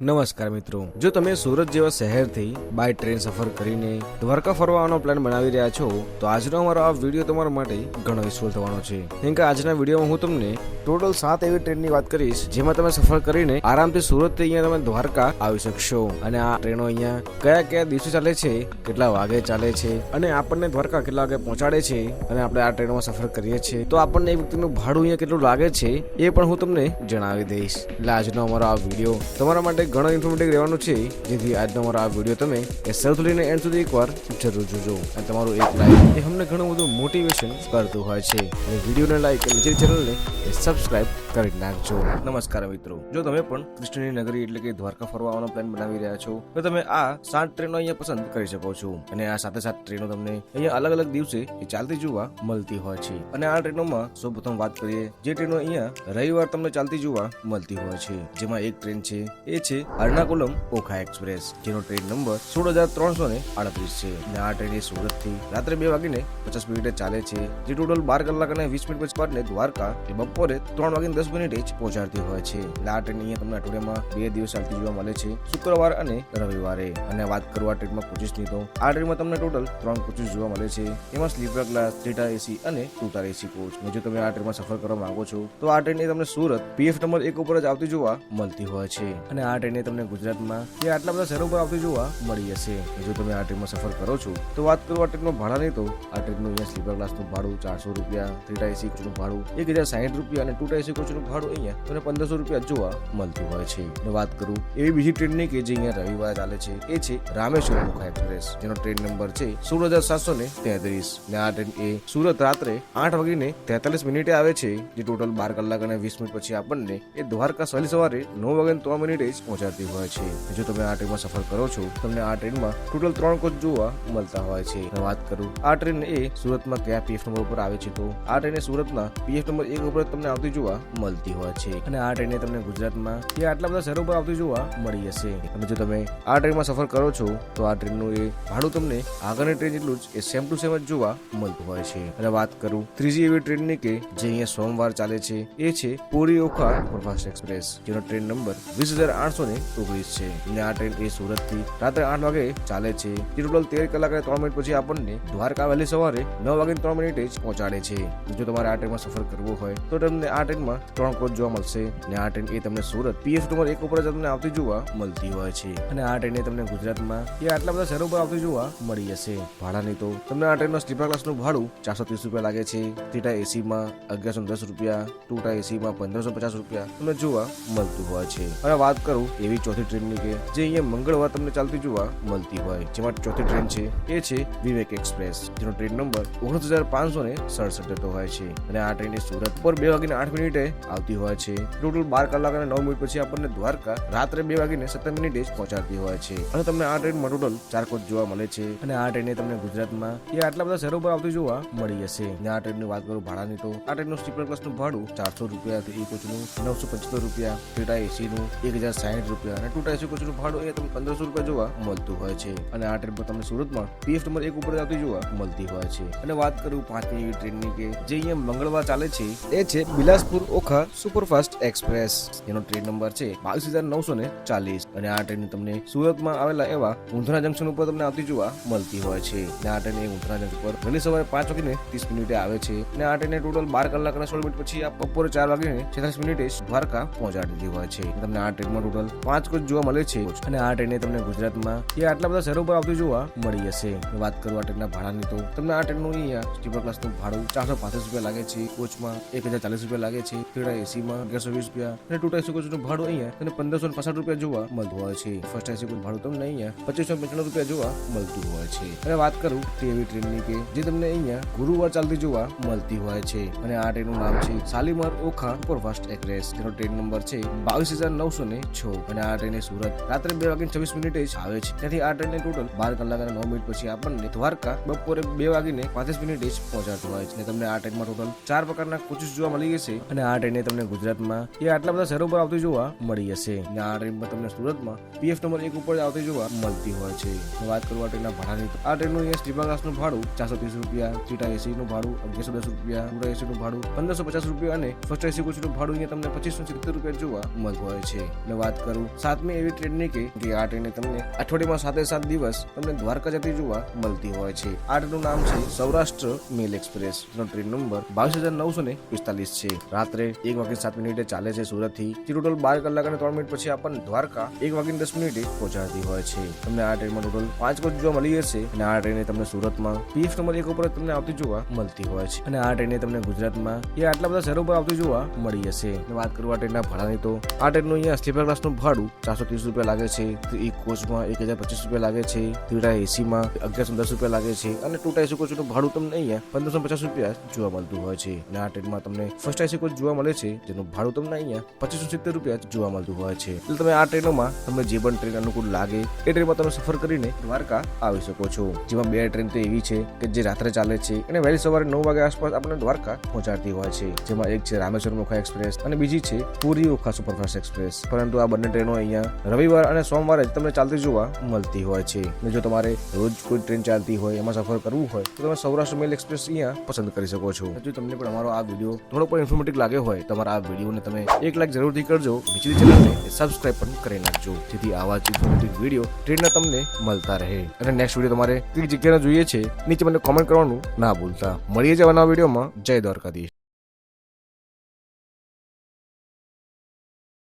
નમસ્કાર મિત્રો, જો તમે સુરત જેવા શહેરથી બાય ટ્રેન સફર કરીને દ્વારકા ફરવાનો પ્લાન બનાવી રહ્યા છો તો આજનો અમારો આ વિડીયો તમારા માટે ઘણો યુઝફુલ થવાનો છે. કેમ કે આજના વિડીયોમાં હું તમને ટોટલ 7 એવી ટ્રેનની વાત કરીશ જેમાં તમે સફર કરીને આરામથી સુરતથી અહીંયા તમે દ્વારકા આવી શકશો. અને આ ટ્રેનો અહીંયા કયા કયા દિવસે ચાલે છે, કેટલા વાગે ચાલે છે અને આપણને દ્વારકા કેટલા વાગે પહોંચાડે છે અને આપણે આ ટ્રેનમાં સફર કરીએ છીએ તો આપણને એક વ્યક્તિનું ભાડું અહીંયા કેટલું લાગે છે એ પણ હું તમને જણાવી દઈશ. એટલે આજનો અમારો આ વિડીયો તમારા માટે ઘણો ઇન્ફોર્મેટિવ રહેવાનું છે, જેથી આજનો અમારો આ વિડીયો તમે શરૂથી લઈને એન્ડ સુધી એકવાર જરૂર જોજો. અને તમારું એક લાઈક એ અમને ઘણું બધું મોટિવેશન કરતું હોય છે. અને વિડીયોને લાઈક અને નીચે ચેનલને સબસ્ક્રાઇબ કરી નાખજો. નમસ્કાર મિત્રો, જો તમે પણ કૃષ્ણની નગરી એટલે કે દ્વારકા ફરવા આવવાનો પ્લાન બનાવી રહ્યા છો તો તમે આ 7 ટ્રેનો અહીંયા પસંદ કરી શકો છો. અને આ 7 ટ્રેનો તમને અહીંયા અલગ અલગ દિવસે ચાલતી જોવા મળતી હોય છે. અને આ ટ્રેનોમાં સૌપ્રથમ વાત કરીએ જે ટ્રેનો અહીંયા રવિવાર તમને ચાલતી જોવા મળતી હોય છે, જેમાં એક ટ્રેન છે એ છે એર્નાકુલમ ઓખા એક્સપ્રેસ, જેનો ટ્રેન નંબર 16,338 છે. અને આ ટ્રેન સુરતથી રાત્રે 2:50 ચાલે છે, જે ટોટલ 12 કલાક અને 20 મિનિટ પછી આપણને દ્વારકા એ બપોરે 3:10 જ પહોંચાડતી હોય છે. એટલે આ ટ્રેન અહીંયા તમને અઠવાડિયામાં 2 દિવસ ચાલતી જોવા મળે છે, શુક્રવાર અને રવિવારે. અને વાત કરું આ ટ્રેનમાં કોચિસની તો આ ટ્રેનમાં તમને ટોટલ 3 કોચિસ જોવા મળે છે. એમાં સ્લીપર ક્લાસ, થ્રી એસી અને ટુ એસી કોચ. જો તમે આ ટ્રેનમાં સફર કરવા માંગો છો તો આ ટ્રેન તમને સુરત PF નંબર 1 ઉપર જ આવતી જોવા મળતી હોય છે. અને આ ટ્રેન તમને ગુજરાતમાં કે આટલા બધા શહેરો પર આવતી જોવા મળી જશે. જો તમે આ ટ્રેનમાં સફર કરો છો તો વાત કરું આ ટ્રેનનો ભાડાની તો આ ટ્રેનનું અહીંયા સ્લીપર ક્લાસનું ભાડું 400 રૂપિયા, થ્રી એસી કોચનું ભાડું 1060 રૂપિયા અને ટુ એસી કોચનું ભાડું અહીંયા તમને 1500 રૂપિયા જોવા મળતું હોય છે. અને વાત કરું એવી બીજી ટ્રેનની કે જે અહીંયા રવિવારે ચાલે છે એ છે રામેશ્વરમ ઓખા એક્સપ્રેસ, જેનો ટ્રેન નંબર છે 16,733. અને આ ટ્રેન એ સુરત રાત્રે 8:43 આવે છે, જે ટોટલ 12 કલાક અને 20 મિનિટ પછી આપણને એ દ્વારકા વહેલી સવારે 9:03 જ પહોંચાડતી હોય છે. જો તમે આ ટ્રેનમાં સફર કરો છો તમને આ ટ્રેનમાં ટોટલ 3 કોચ જોવા મળતા હોય છે. વાત કરું આ ટ્રેન એ સુરતમાં કયા PF નંબર ઉપર આવે છે તો આ ટ્રેન સુરતના PF નંબર 1 ઉપર તમને આવતી જોવા મળતી હોય છે. અને આ ટ્રેન તમને ગુજરાતમાં કે આટલા બધા શહેરો પર આવતી જોવા મળી જશે. અને જો તમે આ ટ્રેનમાં સફર કરો છો તો આ ટ્રેનનું એ ભાડું તમને આગળની ટ્રેન જેટલું જ સેમ ટુ સેમ જ જોવા મળતું હોય છે. અને વાત કરું ત્રીજી એવી ટ્રેનની કે જે અહીંયા સોમવાર ચાલે છે એ છે પુરી ઓખા સુપરફાસ્ટ એક્સપ્રેસ, જેનો ટ્રેન નંબર 20,819 છે. અને આ ટ્રેન એ સુરતથી રાત્રે 8 વાગે ચાલે છે, જે ટોટલ 13 કલાક અને 3 મિનિટ પછી આપણને દ્વારકા વહેલી સવારે 9:03 જ પહોંચાડે છે. જો તમારે આ ટ્રેનમાં સફર કરવો હોય તો તમને આ ટ્રેનમાં 3 કોચ જોવા મળશે. અને આ ટ્રેન એ તમને સુરત PF નંબર 1 ઉપર જ તમને આવતી જોવા મળતી હોય છે. અને આ ટ્રેન તમને ગુજરાતમાં એ આટલા બધા શહેરો પર આવતી જોવા મળી જશે. ભાડાની તો તમને આ ટ્રેનનો સ્લીપર ક્લાસનું ભાડું 430 રૂપિયા લાગે છે, થ્રી એસીમાં 1110 રૂપિયા, ટુ એસીમાં 1550 રૂપિયા તમને જોવા મળતું હોય છે. હવે વાત કરું એવી ચોથી ટ્રેનની કે જે અહીંયા મંગળવાર તમને ચાલતી જોવા મળતી હોય, જેમાં ચોથી ટ્રેન છે એ છે વિવેક એક્સપ્રેસ, જેનો ટ્રેન નંબર 29,567 હોય છે. અને આ ટ્રેન સુરત પર 2:08 આવતી હોય છે, ટોટલ 12 કલાક અને 9 મિનિટ પછી આપણને દ્વારકા રાત્રે 2:17 જ પહોંચાડતી હોય છે. અને તમને આ ટ્રેનમાં ટોટલ 4 કોચ જોવા મળે છે. અને આ ટ્રેન તમને ગુજરાતમાં એ આટલા બધા શહેરો પર આવતી જોવા મળી જશે. અને આ ટ્રેનની વાત કરું ભાડાની તો આ ટ્રેનનું સ્લીપર ક્લાસનું ભાડું 400 રૂપિયા, એ કોચનું 975 રૂપિયા, થ્રી એસીનું 1060 રૂપિયા અને ટુ એસી કોચનું ભાડું એ તમને 1500 રૂપિયા જોવા મળતું હોય છે. અને આ ટ્રેન પર તમને સુરતમાં PF નંબર 1 ઉપર આવતી જોવા મળતી હોય છે. અને વાત કરું પાંચમી એવી ટ્રેનની કે જે અહીંયા મંગળવાર ચાલે છે એ છે બિલાસપુર ઓખા સુપરફાસ્ટ એક્સપ્રેસ, જેનો ટ્રેન નંબર છે 22,940. અને આ ટ્રેન તમને સુરતમાં આવેલા એવા ઊંધરા જંકશન ઉપર તમને આવતી જોવા મળતી હોય છે. અને આ ટ્રેન એ ઊંધરા જંકશન પર વહેલી સવારે 5:30 આવે છે. અને આ ટ્રેન ટોટલ 12 કલાક અને 16 મિનિટ પછી આ બપોરે 4:46 દ્વારકા પહોંચાડતી હોય છે. તમને આ ટ્રેનમાં ટોટલ 5 કોચ જોવા મળે છે. અને આ ટ્રેન તમને ગુજરાતમાં એ આટલા બધા શહેરો પર આવતી જોવા મળી જશે. વાત કરું આ ટ્રેનના ભાડાની તો તમને આ ટ્રેનનું અહીંયા સ્લીપર ક્લાસનું ભાડું 435 રૂપિયા લાગે છે, કોચમાં 1040 રૂપિયા લાગે છે, થ્રી એસીમાં 1120 રૂપિયા અને ટુ એસી કોચનું ભાડું અહીંયા તમને 1565 રૂપિયા જોવા મળતું હોય છે. ફર્સ્ટ એસી કોચ ભાડું તમને અહીંયા 2595 રૂપિયા જોવા મળતું હોય છે. અને વાત કરું એવી ટ્રેનની કે જે તમને અહીંયા ગુરુવાર ચાલતી જોવા મળતી હોય છે. અને આ ટ્રેનનું નામ છે શાલીમાર ઓખા સુપરફાસ્ટ એક્સપ્રેસ, જેનો ટ્રેન નંબર છે 22,906. અને આ ટ્રેન સુરત રાત્રે 2:26 જ આવે છે. ત્યાંથી આ ટ્રેન ટોટલ 12 કલાક અને 9 મિનિટ પછી આપણને દ્વારકા બપોરે 2:35 જ પહોંચાડતું હોય છે. અને તમને આ ટ્રેનમાં ટોટલ 4 પ્રકારના કોચિસ જોવા મળી જશે. અને આ ટ્રેન તમને ગુજરાતમાં એ આટલા બધા શહેરો પર આવતી જોવા મળી જશે. અને આ ટ્રેન પર તમને સુરતમાં PF નંબર 1 ઉપર આવતી જોવા મળતી હોય છે. વાત કરું આ ટ્રેનના ભાડાની તો આ ટ્રેનનું અહીંયા સ્લીપર ક્લાસનું ભાડું 430 રૂપિયા, થ્રી એસીનું ભાડું 1110 રૂપિયા, ટુ એસીનું ભાડું 1550 રૂપિયા અને ફર્સ્ટ એસી કોચનું ભાડું અહીંયા તમને 2570 રૂપિયા જોવા મળતું હોય છે. અને વાત કરું 7મી એવી ટ્રેનની કે આ ટ્રેને તમને અઠવાડિયામાં 7 દિવસ તમને દ્વારકા જતી જોવા મળતી હોય છે. આ ટ્રેનનું નામ છે સૌરાષ્ટ્ર મેલ એક્સપ્રેસ. જેનો ટ્રેન નંબર 22,945 છે. રાત્રે 1:07 ચાલે છે સુરત થી. ટોટલ 12 કલાક અને 3 મિનિટ પછી આપણને દ્વારકા 1:10 પહોંચાડતી હોય છે. તમને આ ટ્રેનમાં ટોટલ 5 કોચ જોવા મળી જશે અને આ ટ્રેને તમને સુરતમાં PF નંબર 1 ઉપર તમને આવતી જોવા મળતી હોય છે અને આ ટ્રેને તમને ગુજરાતમાં આટલા બધા શહેરો પર આવતી જોવા મળી જશે. વાત કરું આ ટ્રેનના ભાડાની તો આ ટ્રેનનું અહીંયા સ્લીપર ક્લાસનું ભાડું 430 રૂપિયા લાગે છે. એક કોચમાં 1025 રૂપિયા લાગે છે. થ્રી AC માં 1110 રૂપિયા લાગે છે અને ટુ AC કોચનું ભાડું તમને અહીંયા 1550 રૂપિયા જોવા મળતું હોય છે. અને આ ટ્રેનમાં તમને ફર્સ્ટ AC કોચ જોવા મળે છે જેનું ભાડું તમને અહીંયા 2570 રૂપિયા જોવા મળતું હોય છે. એટલે તમે આ ટ્રેનોમાં તમને જે પણ ટ્રેન અનુકૂળ લાગે એ ટ્રેનમાં તમે સફર કરીને દ્વારકા આવી શકો છો. જેમાં 2 ટ્રેન તો એવી છે કે જે રાત્રે ચાલે છે અને વહેલી સવારે 9 વાગ્યા આસપાસ આપણને દ્વારકા પહોંચાડતી હોય છે. જેમાં એક છે રામેશ્વરમ ઓખા એક્સપ્રેસ અને બીજી છે પુરી ઓખા સુપરફાસ્ટ એક્સપ્રેસ. પરંતુ આ બંને ટ્રેનો અહીંયા રવિવાર અને સોમવારે જ તમને ચાલતી જોવા મળતી હોય છે. અને જો તમારે રોજ કોઈ ટ્રેન ચાલતી હોય એમાં સફર કરવું હોય તો તમે સૌરાષ્ટ્ર મેલ એક્સપ્રેસ અહીંયા પસંદ કરી શકો છો. જો તમને પણ અમારો આ વિડીયો થોડો પણ ઇન્ફોર્મેટિવ લાગ્યો હોય તો તમારા આ વિડીયોને તમે 1 લાઈક જરૂરથી કરજો. નીચેની ચેનલને સબસ્ક્રાઇબ પણ કરી નાખજો જેથી આવા જ ઇન્ફોર્મેટિવ વિડીયો ટ્રેનના તમને મળતા રહે. અને નેક્સ્ટ વિડીયો તમારે કઈ જગ્યાના જોઈએ છે નીચે મને કોમેન્ટ કરવાનું ના ભૂલતા. મળીએ જ નવા વિડીયોમાં. જય દ્વારકાધીશ.